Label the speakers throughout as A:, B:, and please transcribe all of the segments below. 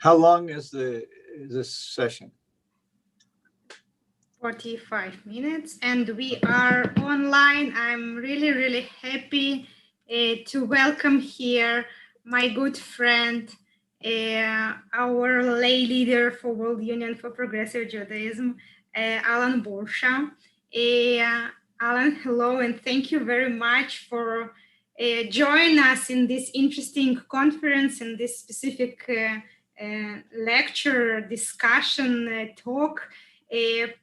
A: How long is this session?
B: 45 minutes, and we are online. I'm really, really happy to welcome here my good friend, our lay leader for World Union for Progressive Judaism, Alan Warshow. Alan, hello, and thank you very much for joining us in this interesting conference and this specific lecture, discussion, talk.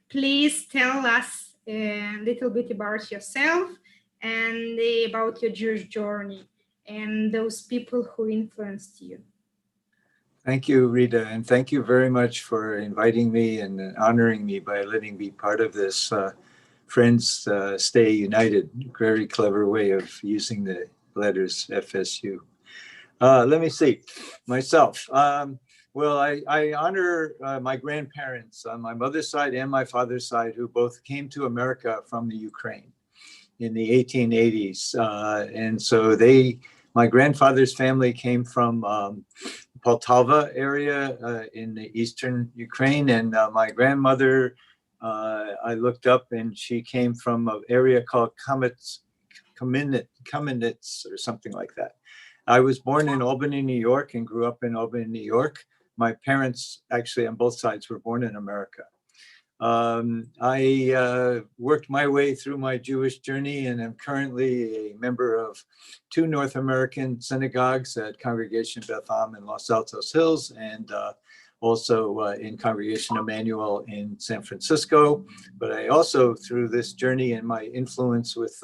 B: Please tell us a little bit about yourself and about your Jewish journey and those people who influenced you.
A: Thank you, Rita, and thank you very much for inviting me and honoring me by letting me be part of this Friends Stay United. Very clever way of using the letters FSU. Let me see, myself. Well, I honor my grandparents on my mother's side and my father's side, who both came to America from the Ukraine in the 1880s. And so my grandfather's family came from Poltava area in the eastern Ukraine. And my grandmother, I looked up and she came from an area called Kamenets or something like that. I was born in Albany, New York, and grew up in Albany, New York. My parents, actually, on both sides, were born in America. I worked my way through my Jewish journey and am currently a member of 2 North American synagogues at Congregation Beth Am in Los Altos Hills and also in Congregation Emmanuel in San Francisco. But I also, through this journey and my influence with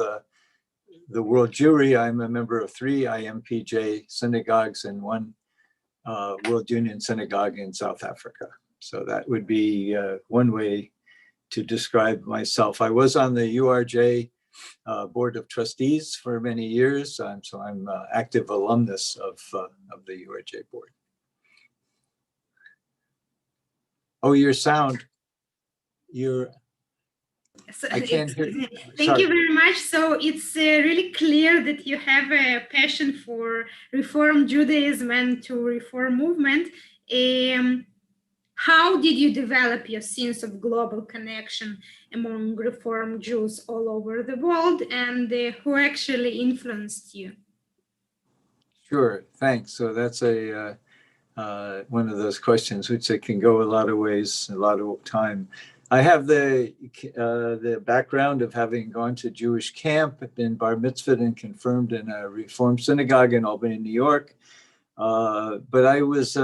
A: the World Jewry, I'm a member of 3 IMPJ synagogues and 1 World Union synagogue in South Africa. So that would be one way to describe myself. I was on the URJ Board of Trustees for many years, so I'm an active alumnus of the URJ board. Oh, your sound, I can't hear.
B: Thank you very much. So it's really clear that you have a passion for Reform Judaism and to Reform movement. How did you develop your sense of global connection among Reform Jews all over the world, and who actually influenced you?
A: Sure, thanks. So that's one of those questions which it can go a lot of ways, a lot of time. I have the background of having gone to Jewish camp, been bar mitzvahed and confirmed in a Reform synagogue in Albany, New York. But I was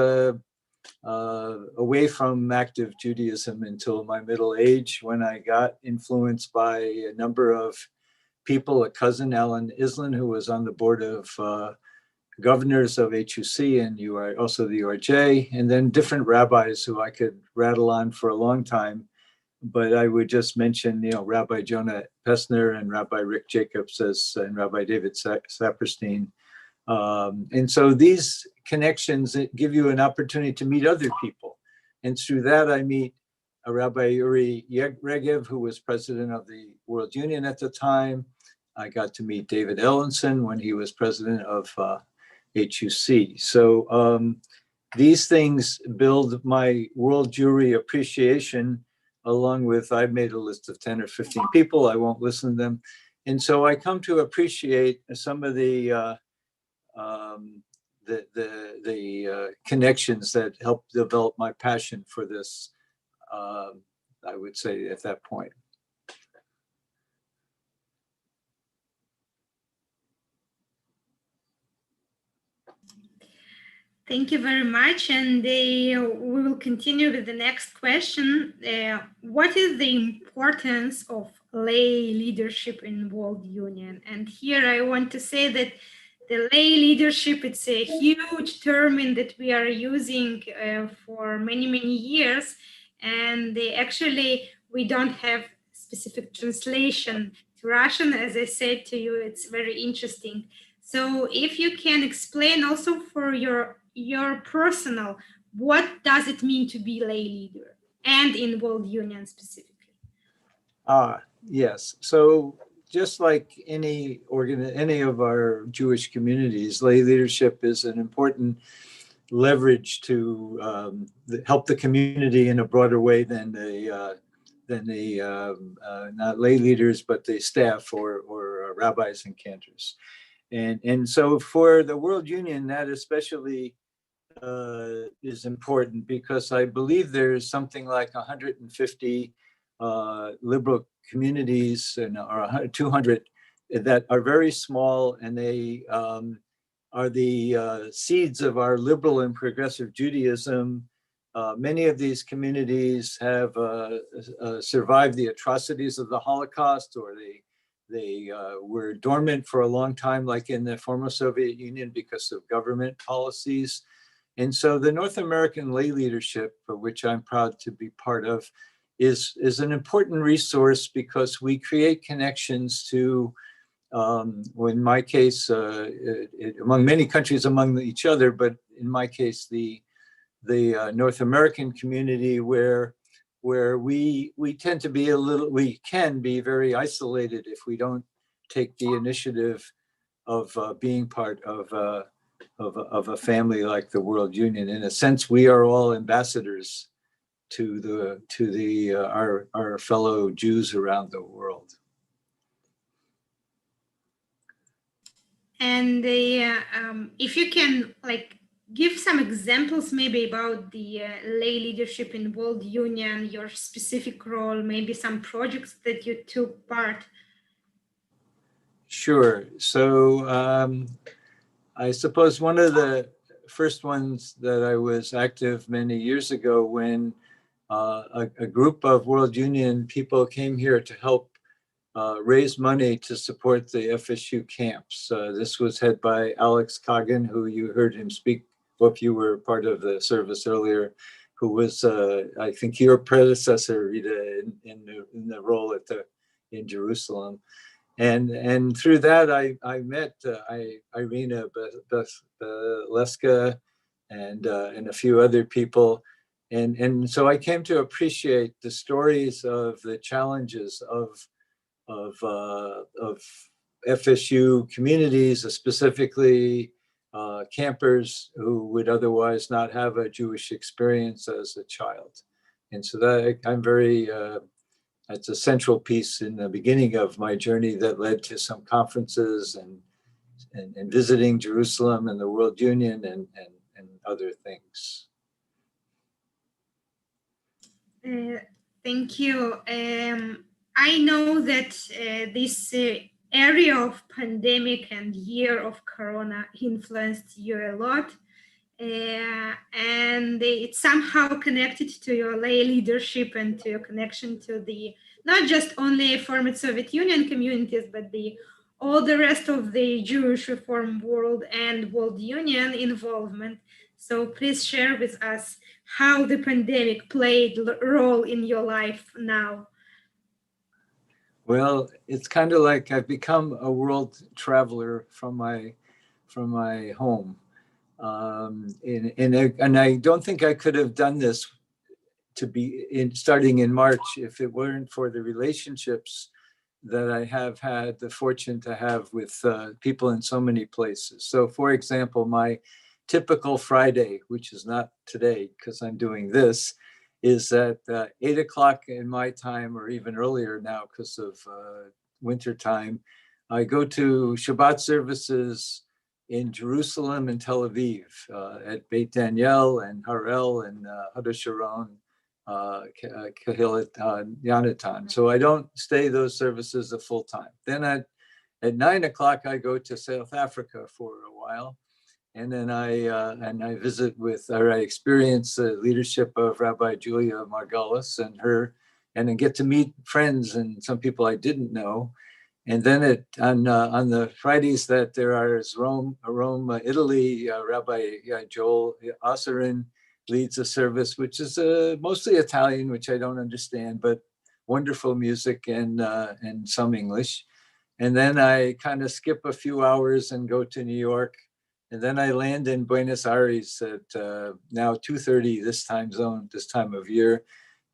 A: away from active Judaism until my middle age, when I got influenced by a number of people, a cousin, Alan Island, who was on the board of governors of HUC and also the URJ, and then different rabbis who I could rattle on for a long time. But I would just mention, Rabbi Jonah Pessner and Rabbi Rick Jacobs and Rabbi David Saperstein. And so these connections give you an opportunity to meet other people. And through that, I meet Rabbi Uri Regev, who was president of the World Union at the time. I got to meet David Ellenson when he was president of HUC. So these things build my World Jewry appreciation, along with, I've made a list of 10 or 15 people, I won't listen to them. And so I come to appreciate some of the connections that helped develop my passion for this, I would say at that point.
B: Thank you very much. And we will continue with the next question. What is the importance of lay leadership in World Union? And here I want to say that the lay leadership, it's a huge term that we are using for many, many years. And actually, we don't have specific translation to Russian. As I said to you, it's very interesting. So if you can explain also for your personal, what does it mean to be lay leader and in World Union specifically?
A: Yes. So just like any of our Jewish communities, lay leadership is an important leverage to help the community in a broader way than the not lay leaders, but the staff or rabbis and cantors. And so for the World Union, that especially is important because I believe there's something like 150 liberal communities or 200 that are very small, and they are the seeds of our liberal and progressive Judaism. Many of these communities have survived the atrocities of the Holocaust, or they were dormant for a long time, like in the former Soviet Union, because of government policies. And so the North American lay leadership, for which I'm proud to be part of, is an important resource because we create connections to, in my case, among many countries among each other, but in my case, the North American community where we tend to be we can be very isolated if we don't take the initiative of being part of a family like the World Union. In a sense, we are all ambassadors to our fellow Jews around the world.
B: And if you can, like, give some examples maybe about the lay leadership in World Union, your specific role, maybe some projects that you took part.
A: Sure. So I suppose one of the first ones that I was active many years ago when a group of World Union people came here to help raise money to support the FSU camps. This was head by Alex Kagan, who you heard him speak, well, if you were part of the service earlier, who was, I think, your predecessor, Rita, in the role in Jerusalem. And through that, I met Irina Leska and a few other people. And so I came to appreciate the stories of the challenges of FSU communities, specifically campers who would otherwise not have a Jewish experience as a child. And so that I'm very, it's a central piece in the beginning of my journey that led to some conferences and visiting Jerusalem and the World Union and other things.
B: Thank you. I know that this area of pandemic and year of Corona influenced you a lot. And it's somehow connected to your lay leadership and to your connection to the, not just only former Soviet Union communities, but all the rest of the Jewish Reform world and World Union involvement. So please share with us how the pandemic played a role in your life now.
A: Well, it's kind of like I've become a world traveler from my home. And I don't think I could have done this starting in March if it weren't for the relationships that I have had the fortune to have with people in so many places. So for example, my typical Friday, which is not today because I'm doing this, is at 8 o'clock in my time, or even earlier now because of winter time. I go to Shabbat services in Jerusalem and Tel Aviv, at Beit Daniel and Harel and Hod HaSharon, Kehilat Yonatan. So I don't stay those services a full time. Then at 9 o'clock, I go to South Africa for a while. And then I visit I experience the leadership of Rabbi Julia Margolis and then get to meet friends and some people I didn't know. And then on the Fridays that there are Rome, Italy, Rabbi Joel Osserin leads a service, which is mostly Italian, which I don't understand, but wonderful music and some English. And then I kind of skip a few hours and go to New York. And then I land in Buenos Aires at now 2:30 this time zone, this time of year,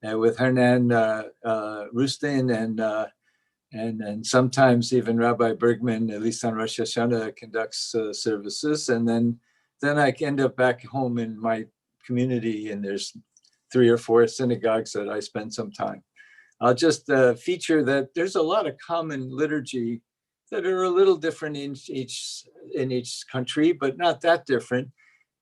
A: with Hernan Rustin and sometimes even Rabbi Bergman, at least on Rosh Hashanah, conducts services. And then then I end up back home in my community, and there's 3 or 4 synagogues that I spend some time. I'll just feature that there's a lot of common liturgy that are a little different in each country, but not that different.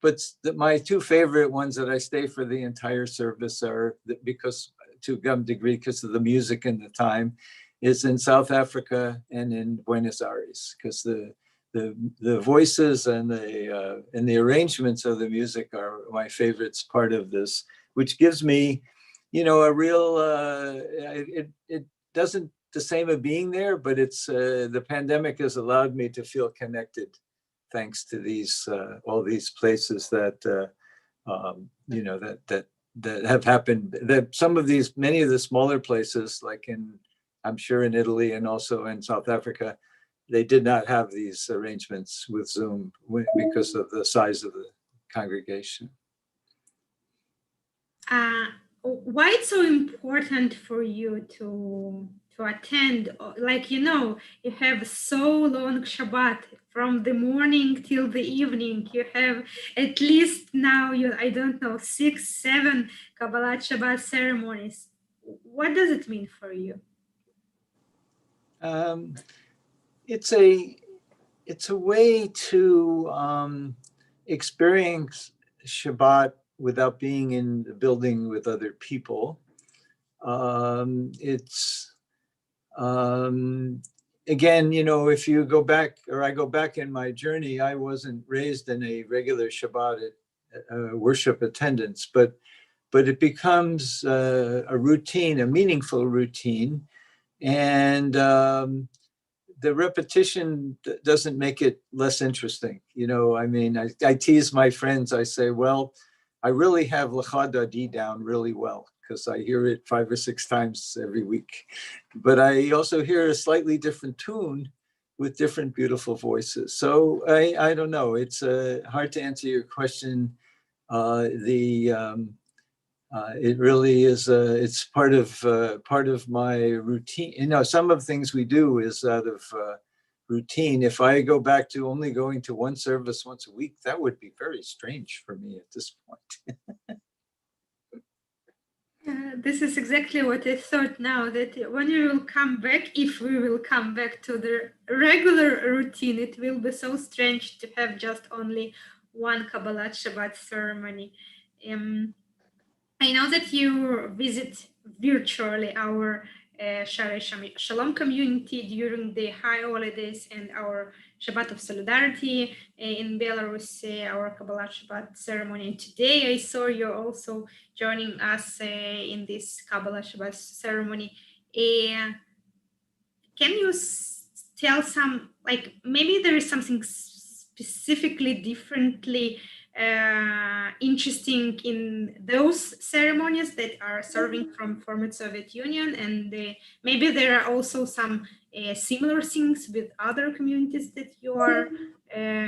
A: But my 2 favorite ones that I stay for the entire service are, because to some degree because of the music and the time, is in South Africa and in Buenos Aires, because the voices and the arrangements of the music are my favorites part of this, which gives me, a real, it doesn't the same of being there, but it's the pandemic has allowed me to feel connected, thanks to these all these places that that have happened. That many of the smaller places, like I'm sure in Italy and also in South Africa, they did not have these arrangements with Zoom because of the size of the congregation.
B: Why it's so important for you to attend? Like, you have so long Shabbat from the morning till the evening. You have at least now, I don't know, 6, 7 Kabbalat Shabbat ceremonies. What does it mean for you?
A: It's a way to experience Shabbat without being in the building with other people. Again, if you go back, or I go back in my journey, I wasn't raised in a regular Shabbat worship attendance, but it becomes a routine, a meaningful routine. And the repetition doesn't make it less interesting. I tease my friends. I say, well, I really have Lecha Dadi down really well, because I hear it 5 or 6 times every week. But I also hear a slightly different tune with different beautiful voices. So I don't know. It's hard to answer your question. It really is. It's part of my routine. Some of the things we do is out of routine. If I go back to only going to one service once a week, that would be very strange for me at this point.
B: This is exactly what I thought now, that when you will come back, if we will come back to the regular routine, it will be so strange to have just only one Kabbalat Shabbat ceremony. I know that you visit virtually our Share Shalom community during the high holidays and our Shabbat of Solidarity in Belarus, our Kabbalah Shabbat ceremony. Today I saw you also joining us in this Kabbalah Shabbat ceremony. Can you tell some, like, maybe there is something specifically differently interesting in those ceremonies that are serving from former Soviet Union, and maybe there are also some similar things with other communities that you are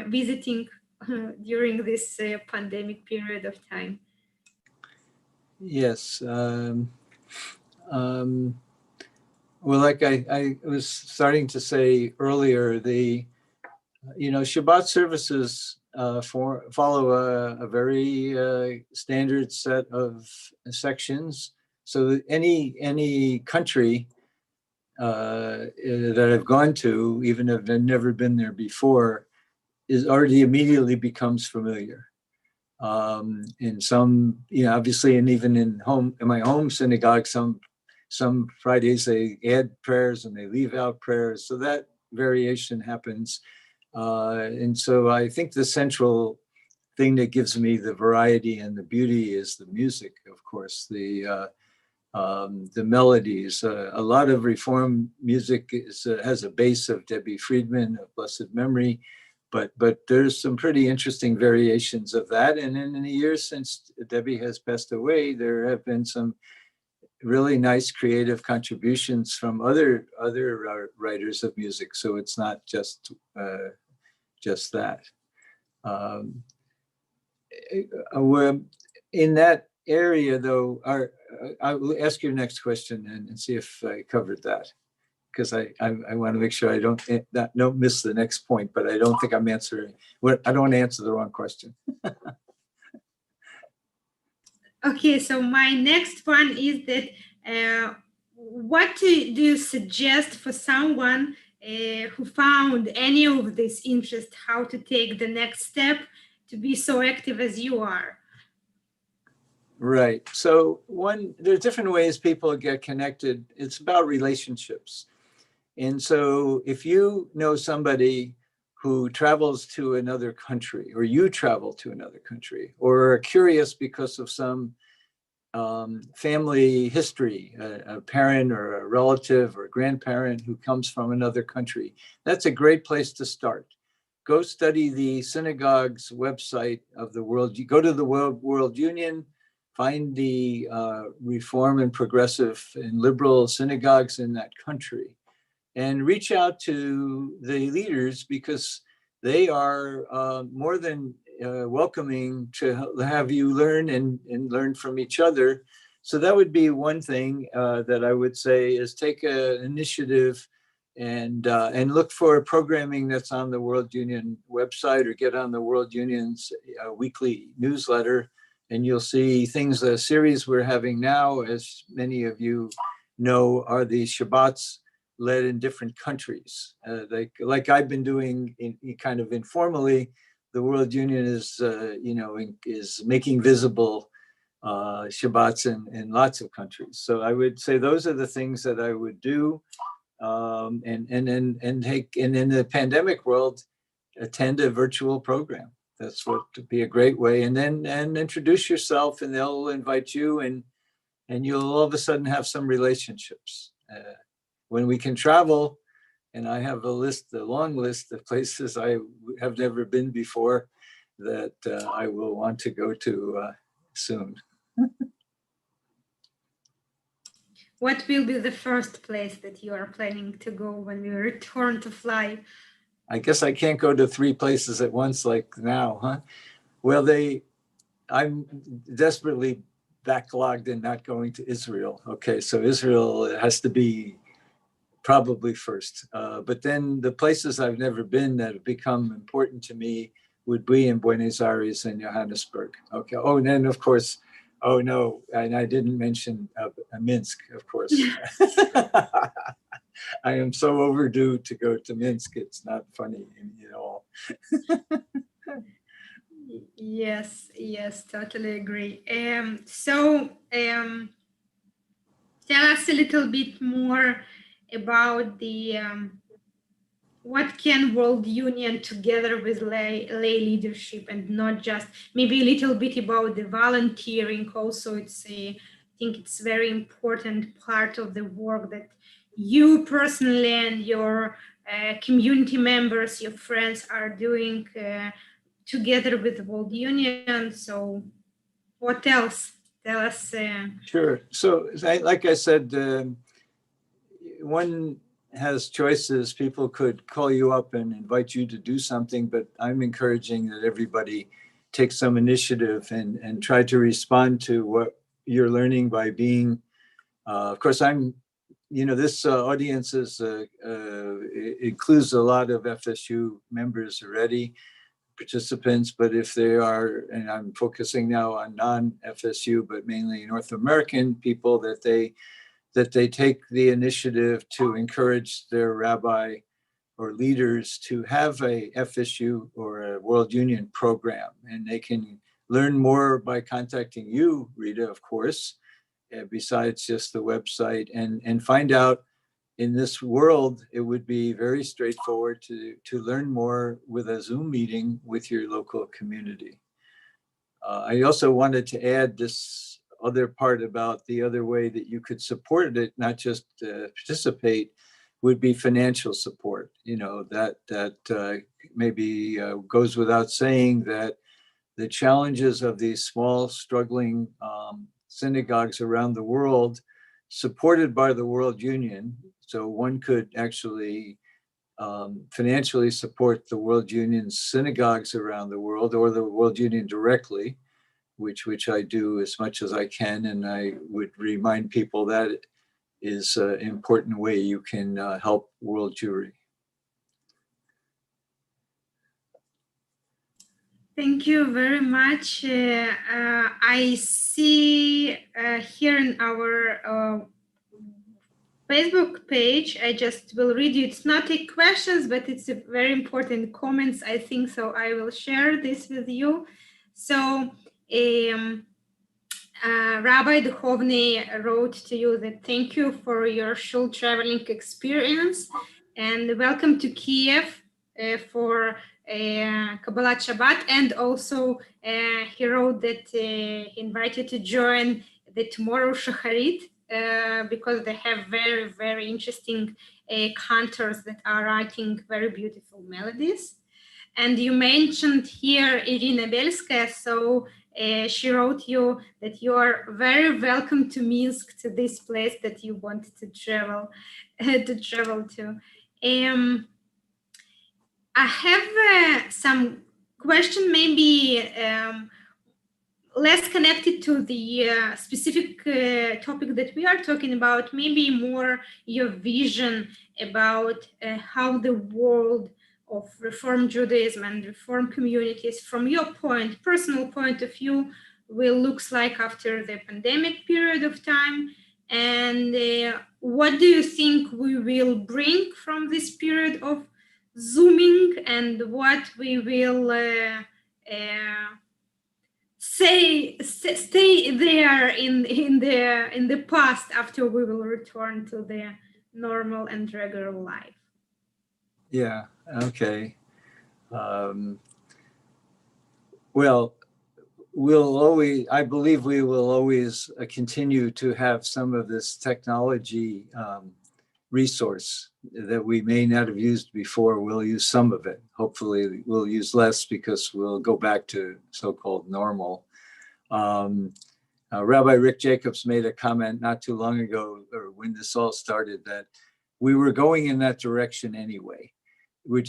B: visiting during this pandemic period of time?
A: Yes. Well, like I was starting to say earlier, Shabbat services follow a very standard set of sections. So any country that I've gone to, even if I've never been there before, is already immediately becomes familiar. In some, obviously, and even in my home synagogue, some Fridays they add prayers and they leave out prayers. So that variation happens. And so I think the central thing that gives me the variety and the beauty is the music, of course, the melodies. A lot of Reform music has a base of Debbie Friedman, of blessed memory, but there's some pretty interesting variations of that. And in the years since Debbie has passed away, there have been some really nice creative contributions from other writers of music. So it's not just that. In that area, though, I will ask your next question and see if I covered that. because I want to make sure I don't miss the next point, but I don't think I'm answering. I don't want to answer the wrong question.
B: Okay, so my next one is that what do you suggest for someone who found any of this interest, how to take the next step to be so active as you are?
A: Right. So there are different ways people get connected. It's about relationships. And so if you know somebody who travels to another country, or you travel to another country, or are curious because of some family history, a parent or a relative or a grandparent who comes from another country, that's a great place to start. Go study the synagogue's website of the world. You go to the World Union, find the reform and progressive and liberal synagogues in that country, and reach out to the leaders, because they are more than welcoming to have you learn and learn from each other. So that would be one thing that I would say, is take an initiative and look for programming that's on the World Union website, or get on the World Union's weekly newsletter, and you'll see things. The series we're having now, as many of you know, are the Shabbats led in different countries. Like I've been doing kind of informally. The World Union is making visible Shabbats in lots of countries. So I would say those are the things that I would do. And in the pandemic world, attend a virtual program. That's what to be a great way. And introduce yourself, and they'll invite you, and you'll all of a sudden have some relationships. When we can travel, and I have a long list of places I have never been before that I will want to go to soon.
B: What will be the first place that you are planning to go when we return to fly?
A: I guess I can't go to 3 places at once like now, huh? Well, I'm desperately backlogged in not going to Israel. Okay, so Israel has to be probably first. But then the places I've never been that have become important to me would be in Buenos Aires and Johannesburg. Okay. Oh, and then of course, oh no, and I didn't mention Minsk, of course. I am so overdue to go to Minsk. It's not funny at all.
B: Yes, totally agree. Tell us a little bit more about the what can World Union together with lay leadership, and not just, maybe a little bit about the volunteering also. I think it's very important part of the work that you personally and your community members, your friends are doing together with World Union. So what else? Tell us.
A: Sure. So like I said, one has choices. People could call you up and invite you to do something, but I'm encouraging that everybody take some initiative and try to respond to what you're learning by being. Of course, this audience includes a lot of FSU members already, participants, but if they are, and I'm focusing now on non-FSU, but mainly North American people, that they take the initiative to encourage their rabbi or leaders to have a FSU or a World Union program. And they can learn more by contacting you, Rita, of course, besides just the website, and find out. In this world, it would be very straightforward to learn more with a Zoom meeting with your local community. I also wanted to add this other part about the other way that you could support it, not just participate, would be financial support. That maybe goes without saying, that the challenges of these small, struggling synagogues around the world, supported by the World Union. So one could actually financially support the World Union's synagogues around the world, or the World Union directly, which I do as much as I can. And I would remind people that is an important way you can help world Jewry.
B: Thank you very much. I see here in our Facebook page, I just will read you. It's not a questions, but it's a very important comments, I think. So I will share this with you. So Rabbi Duchovny wrote to you that thank you for your shul traveling experience and welcome to Kiev for Kabbalat Shabbat. And also he wrote that he invited to join the tomorrow Shacharit because they have very, very interesting cantors that are writing very beautiful melodies. And you mentioned here Irina Belskaya, so she wrote you that you are very welcome to Minsk, to this place that you wanted to travel to. I have some question, maybe less connected to the specific topic that we are talking about, maybe more your vision about how the world of Reform Judaism and Reform communities, from your personal point of view, will looks like after the pandemic period of time. And what do you think we will bring from this period of Zooming, and what we will stay there in the past after we will return to the normal and regular life?
A: Yeah. Okay. Well, I believe we will always continue to have some of this technology resource that we may not have used before. We'll use some of it. Hopefully we'll use less because we'll go back to so-called normal. Rabbi Rick Jacobs made a comment not too long ago, or when this all started, that we were going in that direction anyway. We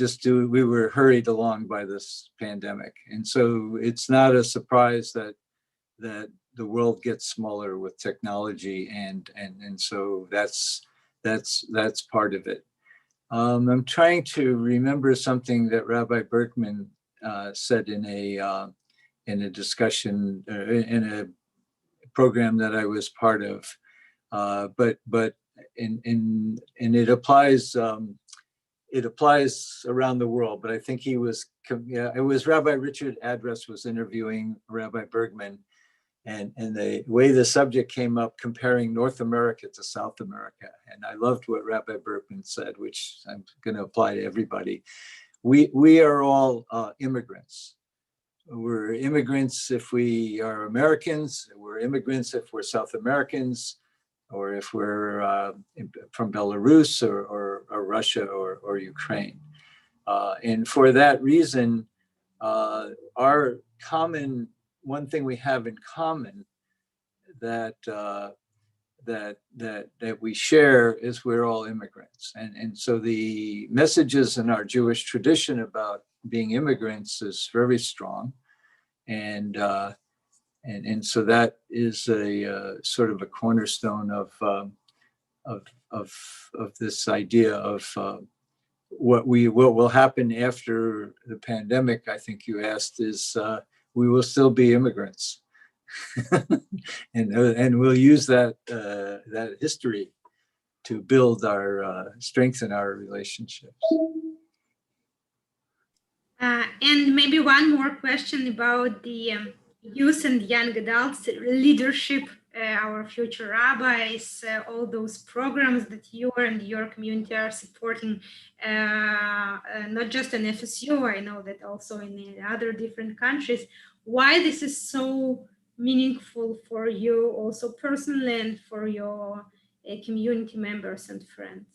A: were hurried along by this pandemic. And so it's not a surprise that the world gets smaller with technology. And so that's part of it. I'm trying to remember something that Rabbi Berkman said in a discussion, in a program that I was part of. But it applies around the world, but I think it was Rabbi Richard Adress was interviewing Rabbi Bergman, and the way the subject came up comparing North America to South America. And I loved what Rabbi Bergman said, which I'm going to apply to everybody. We are all immigrants. We're immigrants if we are Americans, we're immigrants if we're South Americans, or if we're from Belarus or Russia or Ukraine. And for that reason, one thing we have in common that we share is we're all immigrants. And so the messages in our Jewish tradition about being immigrants is very strong. And so that is a sort of a cornerstone of this idea of what will happen after the pandemic. I think you asked is we will still be immigrants, and we'll use that history to build our strengthen our relationships.
B: And maybe one more question about the youth and young adults leadership, our future rabbis, all those programs that you and your community are supporting, not just in FSU, I know that also in other different countries. Why this is so meaningful for you also personally and for your community members and friends?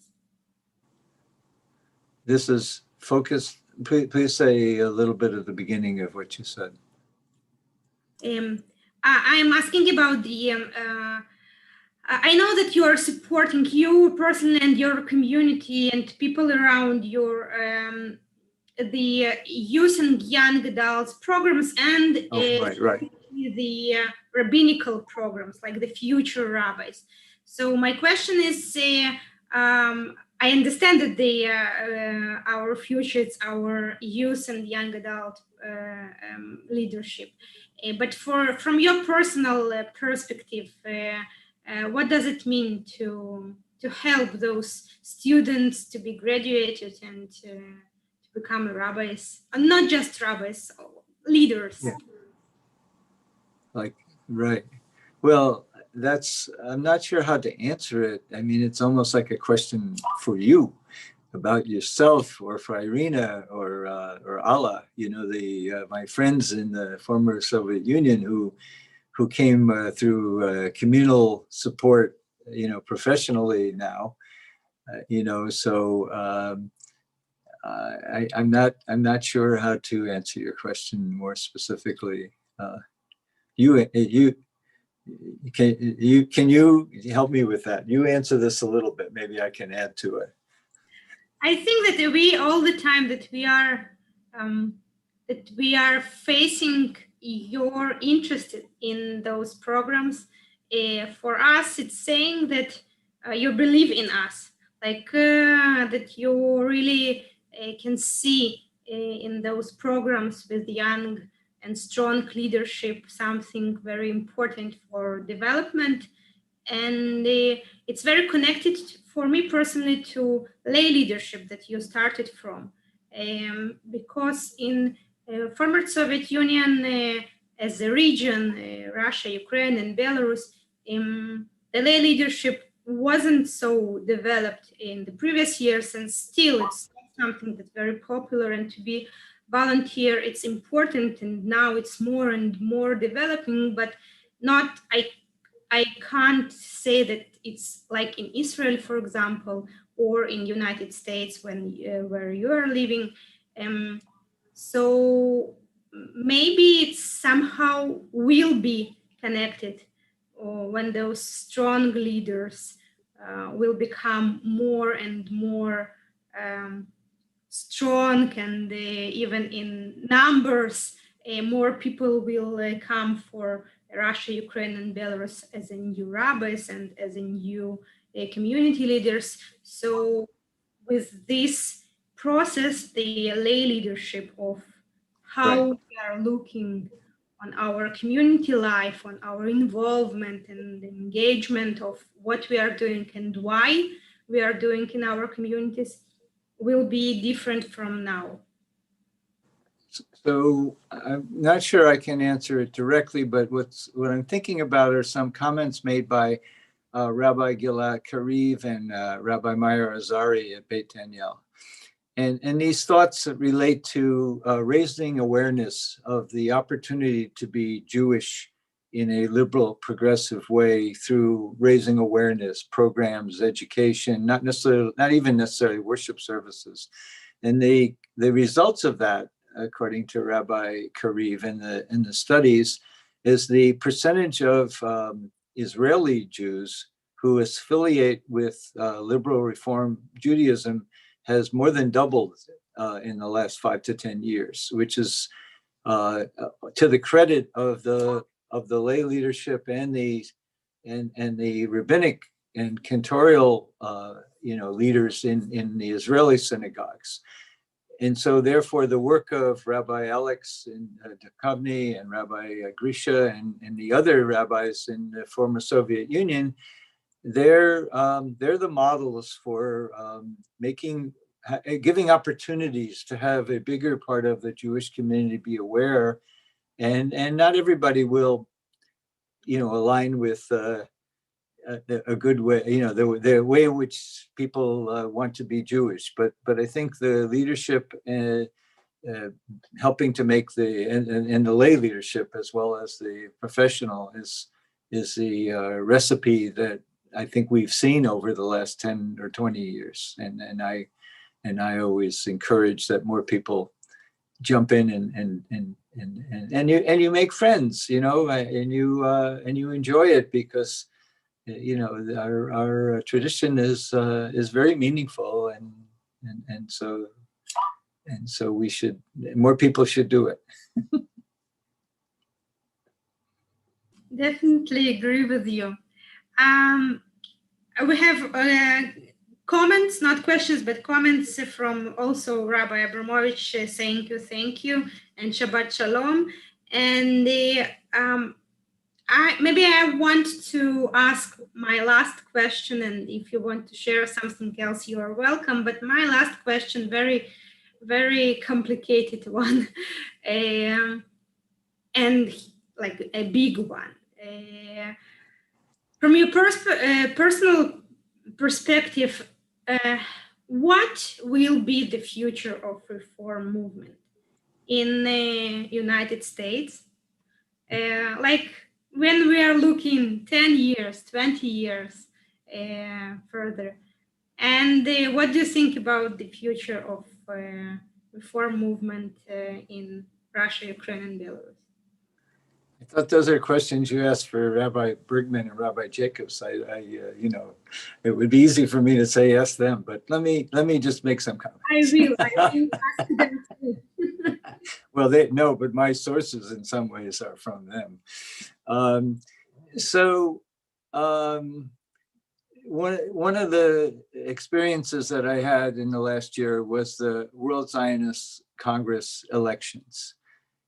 A: This is focused. Please say a little bit at the beginning of what you said.
B: I'm asking about the, I know that you are supporting you personally and your community and people around your, the youth and young adults programs and
A: right.
B: the rabbinical programs like the future rabbis. So my question is, I understand that our future, it's our youth and young adult leadership. But from your personal perspective, what does it mean to help those students to be graduated and to become rabbis, and not just rabbis, leaders?
A: Yeah. Like, right. Well, I'm not sure how to answer it. I mean, it's almost like a question for you about yourself, or for Irina, or Allah, my friends in the former Soviet Union who came through communal support, professionally now, so I'm not sure how to answer your question more specifically. You can you help me with that? You answer this a little bit. Maybe I can add to it.
B: I think that we all the time that we are facing your interest in those programs. For us, it's saying that you believe in us, like that you really can see in those programs with young and strong leadership something very important for development. And it's very connected for me personally to lay leadership that you started from, because in former Soviet Union, as a region, Russia, Ukraine, and Belarus, the lay leadership wasn't so developed in the previous years, and still it's something that's very popular. And to be volunteer, it's important, and now it's more and more developing, but not I can't say that it's like in Israel, for example, or in United States where you are living. So maybe it somehow will be connected, or when those strong leaders will become more and more strong, and even in numbers, more people will come for Russia, Ukraine, and Belarus as a new rabbis and as a new community leaders. So with this process, the lay leadership of how
A: Right.
B: we are looking on our community life, on our involvement and engagement of what we are doing and why we are doing in our communities, will be different from now.
A: So I'm not sure I can answer it directly, but what I'm thinking about are some comments made by Rabbi Gilad Kariv and Rabbi Meir Azari at Beit Daniel. And these thoughts relate to raising awareness of the opportunity to be Jewish in a liberal, progressive way through raising awareness, programs, education, not even necessarily worship services. And the results of that, according to Rabbi Kariv in the studies, is the percentage of Israeli Jews who affiliate with liberal reform Judaism has more than doubled in the last 5 to 10 years, which is to the credit of the lay leadership and the rabbinic and cantorial leaders in the Israeli synagogues. And so therefore the work of Rabbi Alex and Duchovny and Rabbi Grisha and the other rabbis in the former Soviet Union, they're the models for giving opportunities to have a bigger part of the Jewish community be aware, and not everybody will, align with a good way, the way in which people want to be Jewish. But I think the leadership helping to make and the lay leadership as well as the professional is the recipe that I think we've seen over the last 10 or 20 years. And I always encourage that more people jump in and you make friends, and you enjoy it, because our tradition is very meaningful, and so more people should do it.
B: Definitely agree with you. We have comments, not questions, but comments from also Rabbi Abramovich saying thank you, and Shabbat Shalom. And maybe I want to ask my last question, and if you want to share something else, you are welcome. But my last question, very, very complicated one, and like a big one. From your personal perspective, what will be the future of reform movement in the United States? Like when we are looking 10 years, 20 years further. And what do you think about the future of reform movement in Russia, Ukraine, and Belarus?
A: I thought those are questions you asked for Rabbi Bergman and Rabbi Jacobs. It would be easy for me to say yes them, but let me just make some comments.
B: I will ask them too.
A: Well, no, but my sources in some ways are from them. One of the experiences that I had in the last year was the World Zionist Congress elections,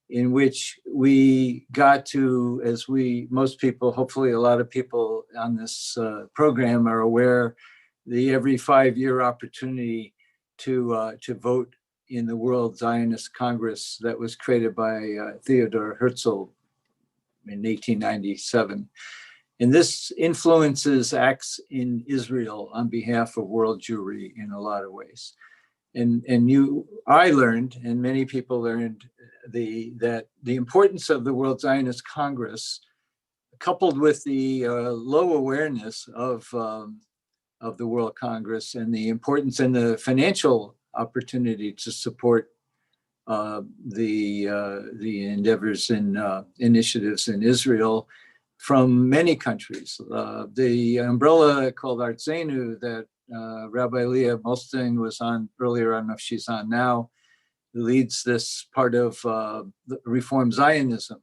A: in which we got to, as most people, hopefully a lot of people on this program are aware, the every 5-year opportunity to vote in the World Zionist Congress that was created by Theodor Herzl in 1897. And this influences acts in Israel on behalf of world Jewry in a lot of ways. I learned, and many people learned, that the importance of the World Zionist Congress, coupled with the low awareness of the World Congress and the importance and the financial opportunity to support the endeavors and initiatives in Israel from many countries. The umbrella called Artzenu that Rabbi Leah Molstein was on earlier, I don't know if she's on now, leads this part of Reform Zionism.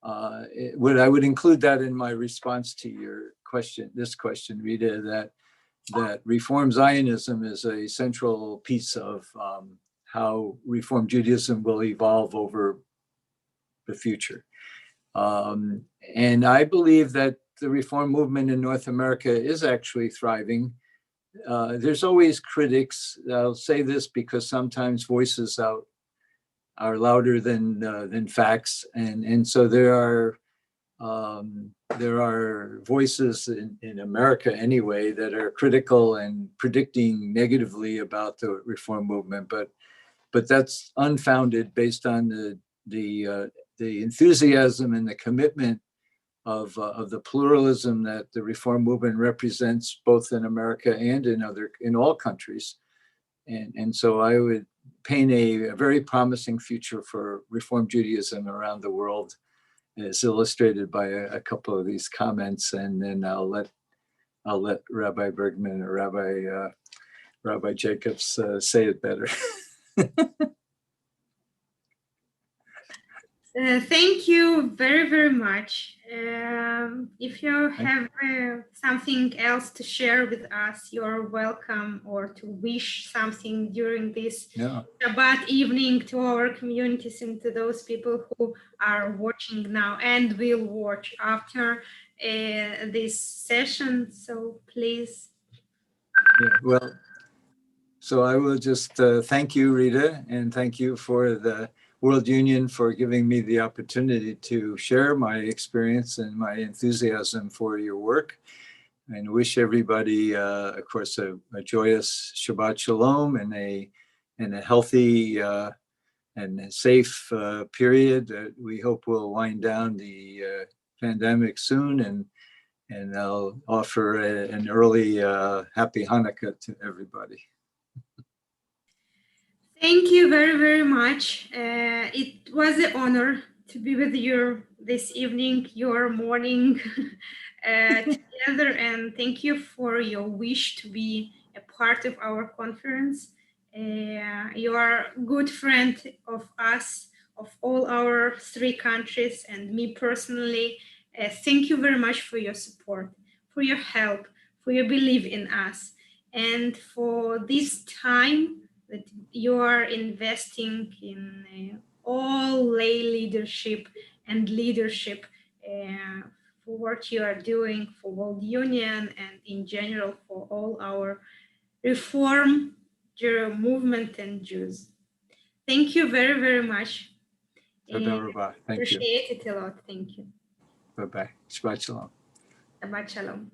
A: I would include that in my response to your question, Rita, that Reform Zionism is a central piece of how Reform Judaism will evolve over the future. And I believe that the Reform movement in North America is actually thriving. There's always critics. I'll say this because sometimes voices out are louder than facts, and so there are voices in America anyway that are critical and predicting negatively about the Reform movement, but that's unfounded based on the enthusiasm and the commitment of the pluralism that the Reform movement represents, both in America and in all countries. And so I would paint a very promising future for Reform Judaism around the world, as illustrated by a couple of these comments. And then I'll let Rabbi Bergman or Rabbi Jacobs say it better.
B: Thank you very, very much. If you have something else to share with us, you're welcome, or to wish something during this Shabbat evening to our communities and to those people who are watching now and will watch after this session. So please.
A: Yeah, well, so I will just thank you, Rita, and thank you for the World Union for giving me the opportunity to share my experience and my enthusiasm for your work, and wish everybody, of course, a joyous Shabbat Shalom and a healthy and a safe period that we hope will wind down the pandemic soon, and I'll offer an early happy Hanukkah to everybody.
B: Thank you very, very much. It was an honor to be with you this evening, your morning together, and thank you for your wish to be a part of our conference. You are a good friend of us, of all our 3 countries, and me personally. Thank you very much for your support, for your help, for your belief in us, and for this time that you are investing in all lay leadership and leadership, for what you are doing for World Union and in general for all our reform movement and Jews. Thank you very, very much.
A: Thank you.
B: Appreciate it a lot. Thank you.
A: Bye-bye. Shabbat shalom.
B: Shabbat shalom.